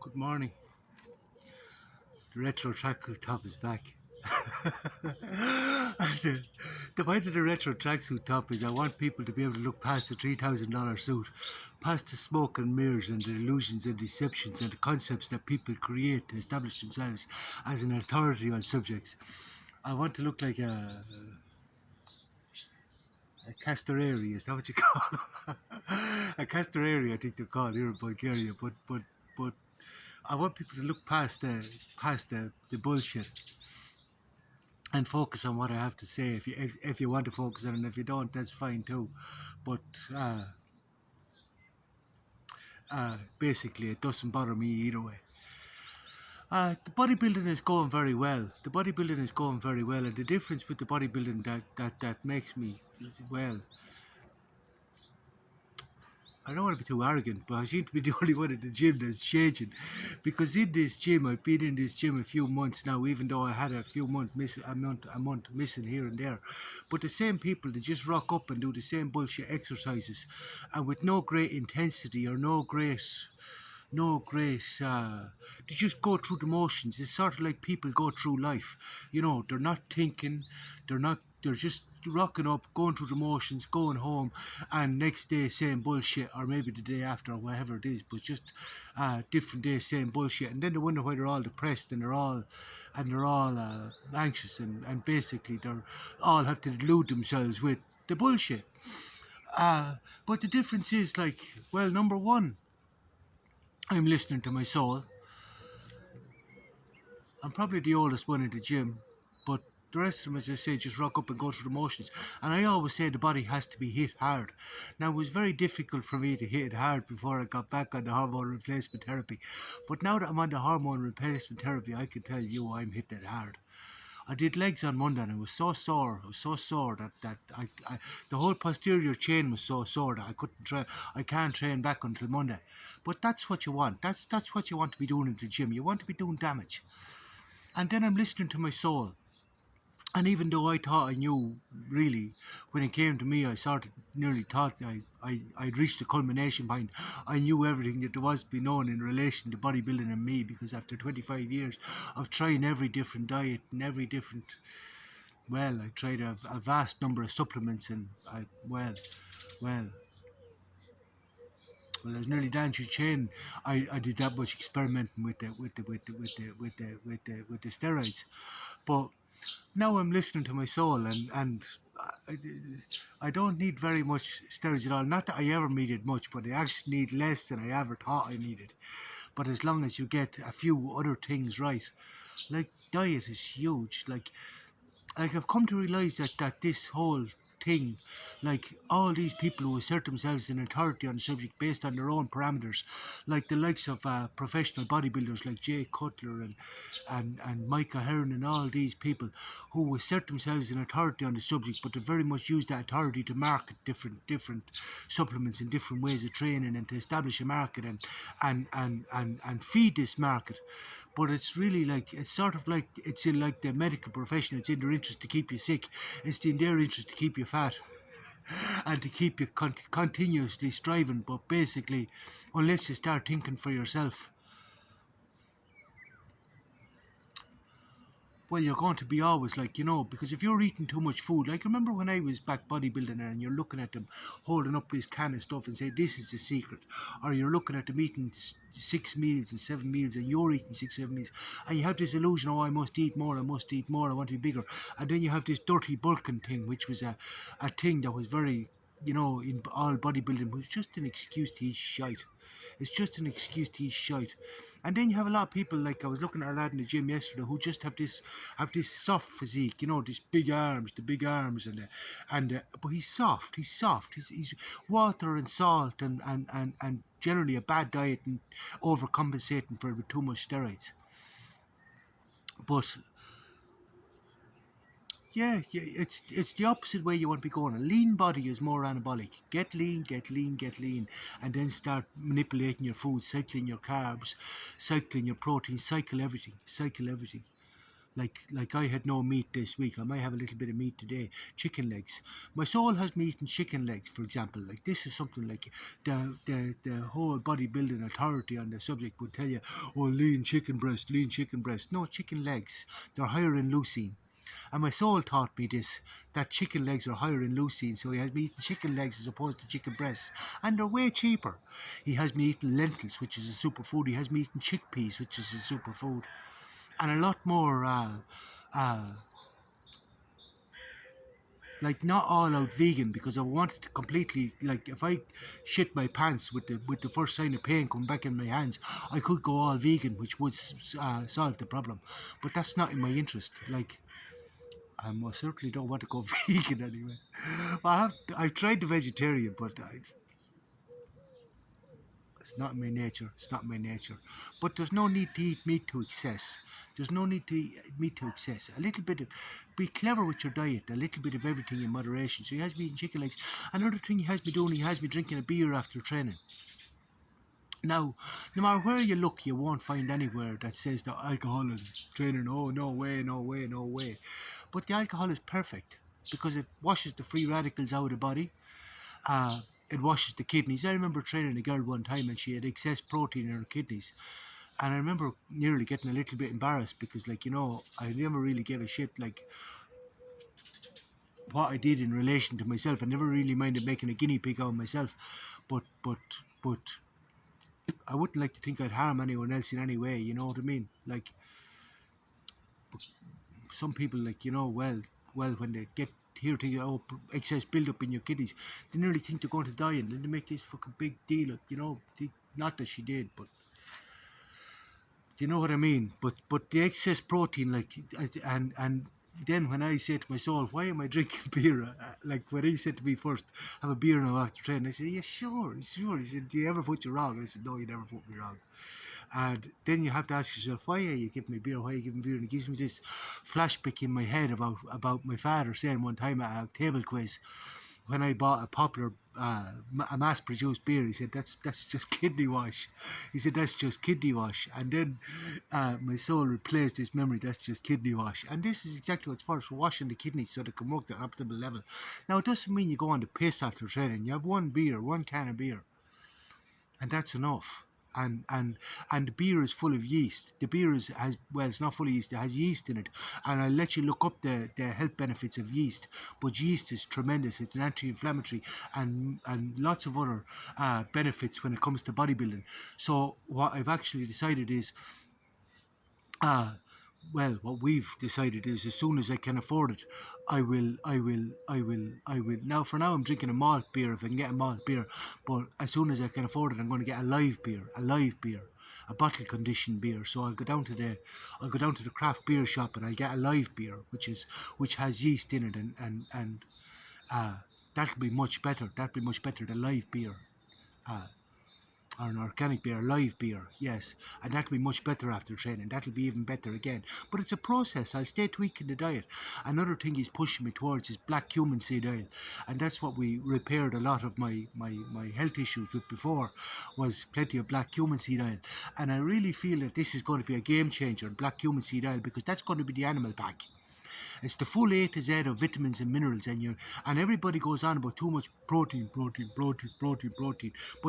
Good morning. The retro tracksuit top is back. And the point of the retro tracksuit top is I want people to be able to look past the $3,000 suit, past the smoke and mirrors and the illusions and deceptions and the concepts that people create to establish themselves as an authority on subjects. I want to look like a castorari, is that what you call it? A castorari, I think they're called here in Bulgaria. But I want people to look past the bullshit and focus on what I have to say. If you want to focus on it, and if you don't, that's fine too. But basically, it doesn't bother me either way. The bodybuilding is going very well. The bodybuilding is going very well, and the difference with the bodybuilding that makes me well, I don't want to be too arrogant, but I seem to be the only one in the gym that's changing. Because in this gym, I've been in this gym a few months now, even though I had a few months a month missing here and there. But the same people, they just rock up and do the same bullshit exercises, and with no great intensity or no grace. They just go through the motions. It's sort of like people go through life. They're not thinking, they're just rocking up, going through the motions, going home, and next day same bullshit, or maybe the day after, or whatever it is, but just different day, same bullshit. And then they wonder why they're all depressed and they're all anxious, and basically they're all have to delude themselves with the bullshit. But the difference is, like, well, number one, I'm listening to my soul. I'm probably the oldest one in the gym, but the rest of them, as I say, just rock up and go through the motions. And I always say the body has to be hit hard. Now, it was very difficult for me to hit it hard before I got back on the hormone replacement therapy. But now that I'm on the hormone replacement therapy, I can tell you I'm hitting it hard. I did legs on Monday and it was so sore. It was so sore that the whole posterior chain was so sore that I can't train back until Monday. But that's what you want. That's what you want to be doing in the gym. You want to be doing damage. And then I'm listening to my soul. And even though I thought I knew, really, when it came to me, I sort of nearly thought I'd reached the culmination point. I knew everything that there was to be known in relation to bodybuilding and me, because after 25 years of trying every different diet and every different, well, I tried a vast number of supplements, and well, well, I was nearly down to chain. I did that much experimenting with the steroids, but now I'm listening to my soul, and I, I don't need very much steroids at all. Not that I ever needed much, but I actually need less than I ever thought I needed. But as long as you get a few other things right, like diet is huge. Like I've come to realize that this whole thing, like all these people who assert themselves as an authority on the subject based on their own parameters, like the likes of professional bodybuilders like Jay Cutler and Micah Hearn and all these people who assert themselves as an authority on the subject, but they very much use that authority to market different supplements and different ways of training and to establish a market and feed this market. But it's really like, it's sort of like, it's in like the medical profession. It's in their interest to keep you sick. It's in their interest to keep you fat and to keep you continuously striving. But basically, unless you start thinking for yourself, well, you're going to be always like, because if you're eating too much food, like, remember when I was back bodybuilding and you're looking at them holding up this can of stuff and say, this is the secret. Or you're looking at them eating 6 meals and 7 meals, and you're eating 6, 7 meals. And you have this illusion, oh, I must eat more, I must eat more, I want to be bigger. And then you have this dirty bulking thing, which was a thing that was very, in all bodybuilding, was just an excuse to eat shite. It's just an excuse to eat shite. And then you have a lot of people, like I was looking at a lad in the gym yesterday, who just have this soft physique, these big arms, but he's soft. He's water and salt and generally a bad diet and overcompensating for with too much steroids. But yeah, it's the opposite way you want to be going. A lean body is more anabolic. Get lean, get lean, get lean, and then start manipulating your food, cycling your carbs, cycling your protein, cycle everything. Like I had no meat this week. I might have a little bit of meat today. Chicken legs. My soul has me eating chicken legs, for example. Like this is something like the whole bodybuilding authority on the subject would tell you, oh, lean chicken breast, lean chicken breast. No, chicken legs. They're higher in leucine. And my soul taught me this, that chicken legs are higher in leucine, so he has me eating chicken legs as opposed to chicken breasts. And they're way cheaper. He has me eating lentils, which is a superfood. He has me eating chickpeas, which is a superfood. And a lot more, uh, like not all out vegan, because I wanted to completely, like if I shit my pants with the first sign of pain coming back in my hands, I could go all vegan, which would solve the problem. But that's not in my interest. Like, I most certainly don't want to go vegan anyway. I've tried the vegetarian, but it's not my nature. It's not my nature. But there's no need to eat meat to excess. There's no need to eat meat to excess. A little bit of, be clever with your diet. A little bit of everything in moderation. So he has me eating chicken legs. Another thing he has me doing, he has me drinking a beer after training. Now, no matter where you look, you won't find anywhere that says that alcohol is training. Oh, no way, no way, no way. But the alcohol is perfect because it washes the free radicals out of the body. It washes the kidneys. I remember training a girl one time and she had excess protein in her kidneys. And I remember nearly getting a little bit embarrassed because, like, you know, I never really gave a shit, like, what I did in relation to myself. I never really minded making a guinea pig out of myself. But I wouldn't like to think I'd harm anyone else in any way, you know what I mean? Like, some people, like, you know, well, when they get here to you, oh, excess build-up in your kidneys, they nearly think they're going to die, and then they make this fucking big deal, you know, not that she did, but do you know what I mean? But the excess protein, like, and then when I said to my soul, why am I drinking beer? Like when he said to me first, have a beer now after training, I said, yeah, sure. He said, do you ever put you wrong? And I said, no, you never put me wrong. And then you have to ask yourself, why are you giving me beer? Why are you giving me beer? And it gives me this flashback in my head about my father saying one time at a table quiz, when I bought a popular, a mass-produced beer, he said, that's just kidney wash. He said, that's just kidney wash. And then my soul replaced this memory, that's just kidney wash. And this is exactly what it's for washing the kidneys so they can work at an optimal level. Now, it doesn't mean you go on the piss after training. You have one can of beer, and that's enough. And the beer is full of yeast. The beer has, well, it's not full of yeast, it has yeast in it. And I'll let you look up the health benefits of yeast. But yeast is tremendous. It's an anti-inflammatory and lots of other benefits when it comes to bodybuilding. So what I've actually decided is, well, what we've decided is, as soon as I can afford it, I will. Now, for now, I'm drinking a malt beer if I can get a malt beer. But as soon as I can afford it, I'm going to get a live beer, a bottle conditioned beer. So I'll go down to the craft beer shop and I'll get a live beer, which has yeast in it, and that'll be much better. That'll be much better than live beer. Or an organic beer, live beer, yes. And that'll be much better after training. That'll be even better again. But it's a process. I'll stay tweaking the diet. Another thing he's pushing me towards is black cumin seed oil. And that's what we repaired a lot of my health issues with before, was plenty of black cumin seed oil. And I really feel that this is going to be a game changer, black cumin seed oil, because that's going to be the animal pack. It's the full A to Z of vitamins and minerals, and everybody goes on about too much protein, but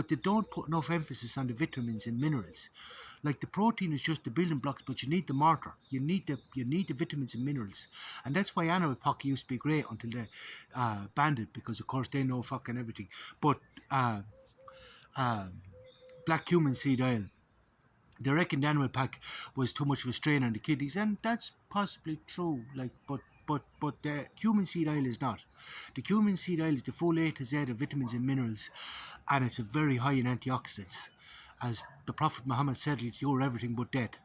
they don't put enough emphasis on the vitamins and minerals. Like, the protein is just the building blocks, but you need the mortar. You need the vitamins and minerals, and that's why animal pack used to be great until they banned it, because of course they know fucking everything. But black cumin seed oil, they reckon the animal pack was too much of a strain on the kidneys, and that's possibly true. Like, but the cumin seed oil is not. The cumin seed oil is the full A to Z of vitamins and minerals, and it's a very high in antioxidants. As the Prophet Muhammad said, it'll cure everything but death.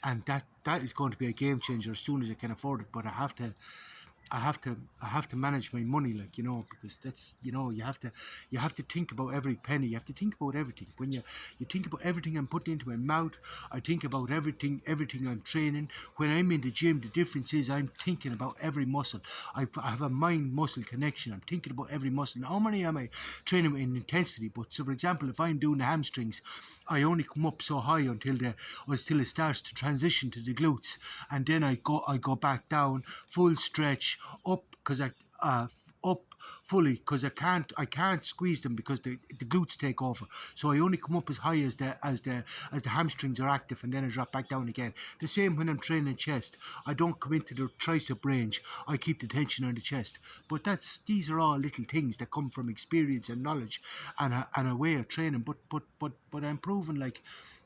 And that is going to be a game changer as soon as I can afford it. But I have to I have to manage my money, like, you know, because that's, you know, you have to think about every penny. You have to think about everything. When you think about everything I'm putting into my mouth, I think about everything I'm training. When I'm in the gym, the difference is I'm thinking about every muscle. I have a mind muscle connection. I'm thinking about every muscle. Not only am I training in intensity, but so for example, if I'm doing the hamstrings, I only come up so high until it starts to transition to the glutes, and then I go back down, full stretch, up because up fully, because I can't squeeze them because the glutes take over. So I only come up as high as the hamstrings are active, and then I drop back down again. The same when I'm training chest. I don't come into the tricep range. I keep the tension on the chest. But these are all little things that come from experience and knowledge and a way of training. But I'm proving, like,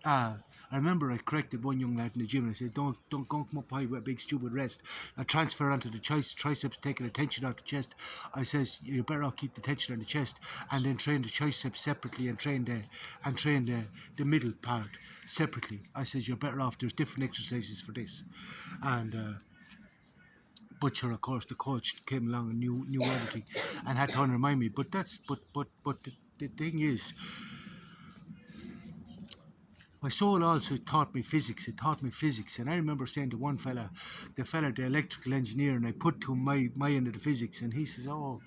I remember I corrected one young lad in the gym and I said, don't come up high with a big stupid rest. I transfer onto the triceps, taking the tension out the chest. I says you're better off keep the tension on the chest and then train the triceps separately and train the middle part separately. I says you're better off. There's different exercises for this, and. But sure, of course, the coach came along and knew everything, and had to remind me. But the thing is, my soul also taught me physics. It taught me physics, and I remember saying to one fella, the electrical engineer, and I put to him my end of the physics, and he says, "Oh,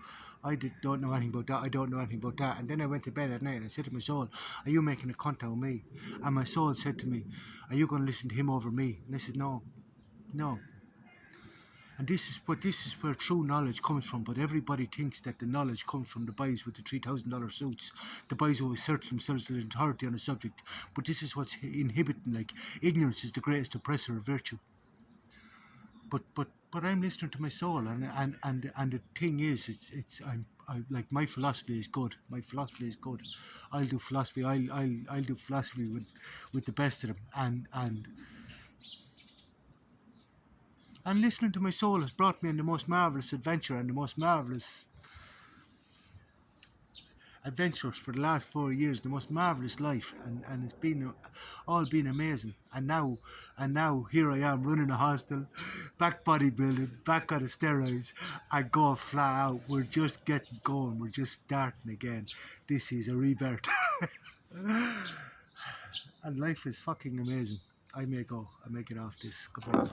don't know anything about that. I don't know anything about that." And then I went to bed at night and I said to my soul, "Are you making a contact with me?" And my soul said to me, "Are you going to listen to him over me?" And I said, "No, no." And this is where true knowledge comes from. But everybody thinks that the knowledge comes from the boys with the $3,000 suits, the boys who assert themselves as authority on a subject. But this is what's inhibiting. Like, ignorance is the greatest oppressor of virtue. But I'm listening to my soul, and the thing is, I like, my philosophy is good. My philosophy is good. I'll do philosophy. I'll do philosophy with the best of them, and listening to my soul has brought me on the most marvellous adventure and the most marvellous adventures for the last 4 years, the most marvellous life, and it's been all been amazing. And now here I am running a hostel, back bodybuilding, back on the steroids, and going flat out. We're just getting going. We're just starting again. This is a rebirth, and life is fucking amazing. I may get off this. Goodbye.